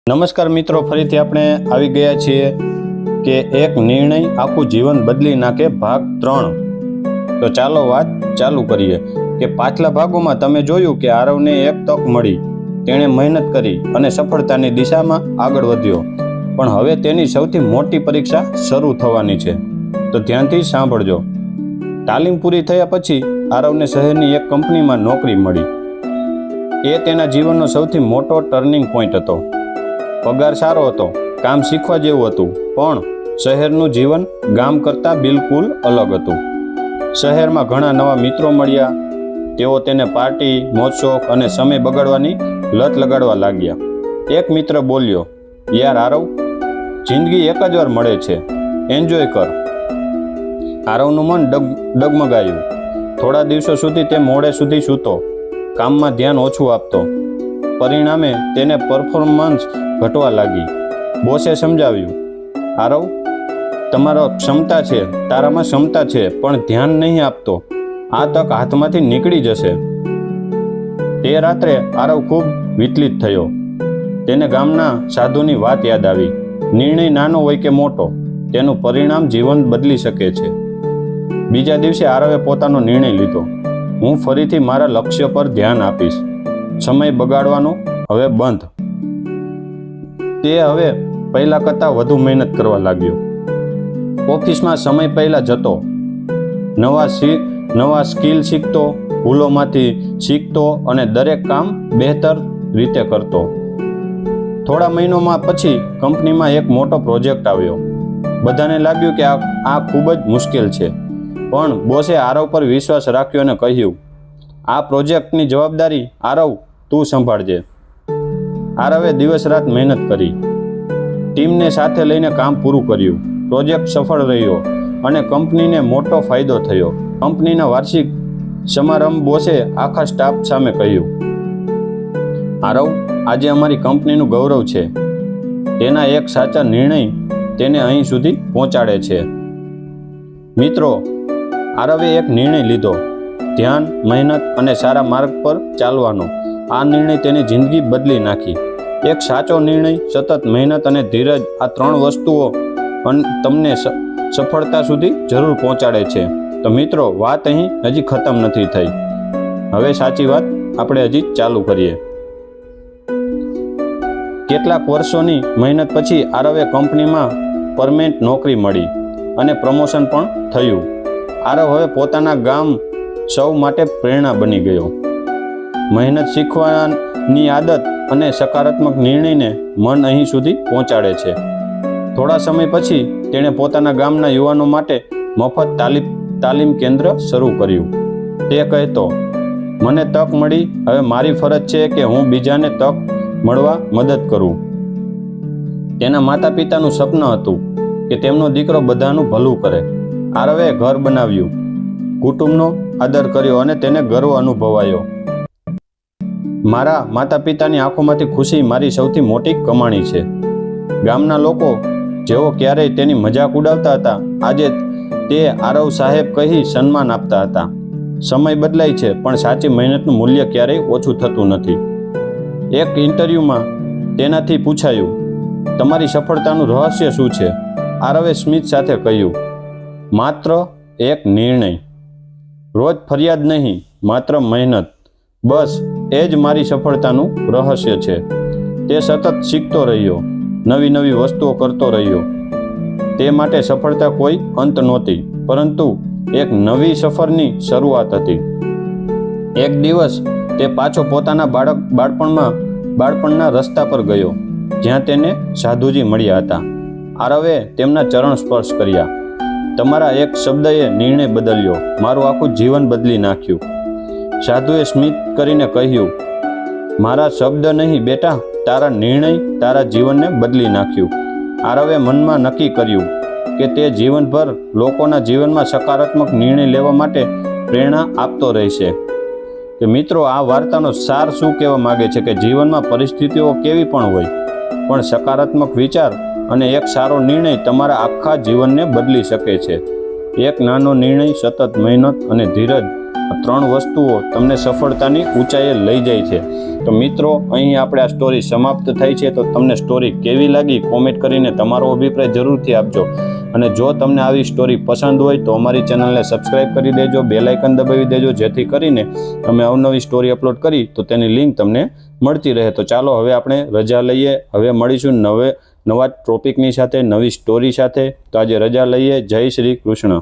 નમસ્કાર મિત્રો, ફરીથી આપણે આવી ગયા છીએ કે એક નિર્ણય આખું જીવન બદલી નાખે ભાગ 3। તો ચાલો વાત ચાલુ કરીએ કે પાછલા ભાગોમાં તમે જોયું કે આરવને એક તક મળી, તેણે મહેનત કરી અને સફળતાની દિશામાં આગળ વધ્યો, પણ હવે તેની સૌથી મોટી પરીક્ષા શરૂ થવાની છે। તો ધ્યાનથી સાંભળજો। તાલીમ પૂરી થયા પછી આરવને શહેરની એક કંપનીમાં નોકરી મળી। એ તેના જીવનનો સૌથી મોટો ટર્નિંગ પોઈન્ટ હતો। પગાર સારો હતો, કામ શીખવા જેવું હતું, પણ શહેરનું જીવન ગામ કરતાં બિલકુલ અલગ હતું। શહેરમાં ઘણા નવા મિત્રો મળ્યા, તેઓ તેને પાર્ટી, મોજશોખ અને સમય બગાડવાની લત લગાડવા લાગ્યા। એક મિત્ર બોલ્યો, યાર આરવ, જિંદગી એક જ વાર મળે છે, એન્જોય કર। આરવનું મન ડગમગાયું। થોડા દિવસો સુધી તે મોડે સુધી સૂતો, કામમાં ધ્યાન ઓછું આપતો। પરિણામે તેને પરફોર્મન્સ ઘટવા લાગી। બોસે સમજાવ્યું, આરવ, તારામાં ક્ષમતા છે, પણ ધ્યાન નહીં આપતો, આ તક હાથમાંથી નીકળી જશે। તે રાત્રે આરવ ખૂબ વિચલિત થયો। તેને ગામના સાધુની વાત યાદ આવી। નિર્ણય નાનો હોય કે મોટો, તેનું પરિણામ જીવન બદલી શકે છે। બીજા દિવસે આરવે પોતાનો નિર્ણય લીધો, હું ફરીથી મારા લક્ષ્ય પર ધ્યાન આપીશ। સમય બગાડવાનો હવે બંધ। તે હવે પહેલા કરતાં વધુ મહેનત કરવા લાગ્યો। ઓફિસમાં સમય પહેલા જતો, નવા સ્કિલ શીખતો, ભૂલોમાંથી શીખતો અને દરેક કામ બહેતર રીતે કરતો। થોડા મહિનોમાં પછી કંપનીમાં એક મોટો પ્રોજેક્ટ આવ્યો। બધાને લાગ્યું કે આ ખૂબ જ મુશ્કેલ છે, પણ બોસે આરવ પર વિશ્વાસ રાખ્યો અને કહ્યું, આ પ્રોજેક્ટની જવાબદારી આરવ તું સંભાળજે। આરવે દિવસ રાત મહેનત કરી, ટીમને સાથે લઈને કામ પૂરું કર્યું। પ્રોજેક્ટ સફળ રહ્યો અને કંપનીને મોટો ફાયદો થયો। કંપનીના વાર્ષિક સમારંભ બોસે આખા સ્ટાફ સામે કહ્યું, આરવ, આજે અમારી કંપનીનું ગૌરવ છે। તેના એક સાચા નિર્ણય તેને અહીં સુધી પહોંચાડે છે। મિત્રો, આરવે એક નિર્ણય લીધો, ધ્યાન, મહેનત અને સારા માર્ગ પર ચાલવાનો। આ નિર્ણય તેની જિંદગી બદલી નાખી। એક સાચો નિર્ણય, સતત મહેનત અને ધીરજ, આ 3 વસ્તુઓ તમને સફળતા સુધી જરૂર પહોંચાડે છે। તો મિત્રો, વાત અહીં હજી ખતમ નથી થઈ। હવે સાચી વાત આપણે હજી ચાલુ કરીએ। કેટલાક વર્ષોની મહેનત પછી આરવે કંપનીમાં પરમેનન્ટ નોકરી મળી અને પ્રમોશન પણ થયું। આરવ હવે પોતાના ગામ સૌ માટે પ્રેરણા બની ગયો। મહેનત, શીખવાની આદત અને સકારાત્મક નિર્ણયને મન અહીં સુધી પહોંચાડે છે। થોડા સમય પછી તેણે પોતાના ગામના યુવાનો માટે મફત તાલીમ કેન્દ્ર શરૂ કર્યું। તે કહેતો, મને તક મળી, હવે મારી ફરજ છે કે હું બીજાને તક મળવા મદદ કરું। તેના માતા પિતાનું સપન હતું કે તેમનો દીકરો બધાનું ભલું કરે। આરવે ઘર બનાવ્યું, કુટુંબનો આદર કર્યો અને તેને ગર્વ અનુભવાયો। મારા માતા પિતાની આંખોમાંથી ખુશી મારી સૌથી મોટી કમાણી છે। ગામના લોકો જેઓ ક્યારેય તેની મજાક ઉડાવતા હતા, આજે તે આરવ સાહેબ કહી સન્માન આપતા હતા। સમય બદલાય છે, પણ સાચી મહેનતનું મૂલ્ય ક્યારેય ઓછું થતું નથી। એક ઇન્ટરવ્યૂમાં તેનાથી પૂછાયું, તમારી સફળતાનું રહસ્ય શું છે? આરવે સ્મિત સાથે કહ્યું, માત્ર એક નિર્ણય, રોજ ફરિયાદ નહીં, માત્ર મહેનત, બસ એ જ મારી સફળતાનું રહસ્ય છે। તે સતત શીખતો રહ્યો, નવી વસ્તુઓ કરતો રહ્યો। તે માટે સફળતા કોઈ અંત નહોતી, પરંતુ એક નવી સફરની શરૂઆત હતી। એક દિવસ તે પાછો પોતાના બાળપણના રસ્તા પર ગયો, જ્યાં તેને સાધુજી મળ્યા હતા। આરવે તેમના ચરણ સ્પર્શ કર્યા। તમારા એક શબ્દએ નિર્ણય બદલ્યો, મારું આખું જીવન બદલી નાખ્યું। સાધુએ સ્મિત કરીને કહ્યું, મારા શબ્દ નહીં બેટા, તારા નિર્ણય તારા જીવનને બદલી નાખ્યું। આરવે મનમાં નક્કી કર્યું કે તે જીવનભર લોકોના જીવનમાં સકારાત્મક નિર્ણય લેવા માટે પ્રેરણા આપતો રહેશે। કે મિત્રો, આ વાર્તાનો સાર શું કહેવા માગે છે કે જીવનમાં પરિસ્થિતિઓ કેવી પણ હોય, પણ સકારાત્મક વિચાર અને એક સારો નિર્ણય તમારા આખા જીવનને બદલી શકે છે। એક નાનો નિર્ણય, સતત મહેનત અને ધીરજ આ 3 વસ્તુઓ તમને સફળતાની ઊંચાઈએ લઈ જાય છે. તો મિત્રો, અહીં આપણે આ સ્ટોરી સમાપ્ત થઈ છે. તો તમને સ્ટોરી કેવી લાગી કોમેન્ટ કરીને તમારો અભિપ્રાય જરૂરથી આપજો. અને જો તમને આવી સ્ટોરી પસંદ હોય તો અમારી ચેનલને સબસ્ક્રાઈબ કરી દેજો, બેલ આઇકન દબાવી દેજો, જેથી કરીને અમે અવનવી સ્ટોરી અપલોડ કરી તો તેની લિંક તમને મળતી રહે. તો ચાલો હવે આપણે રજા લઈએ. હવે મળીશું નવા ટોપિકની સાથે, નવી સ્ટોરી સાથે. તો આજે રજા લઈએ. જય શ્રી કૃષ્ણ.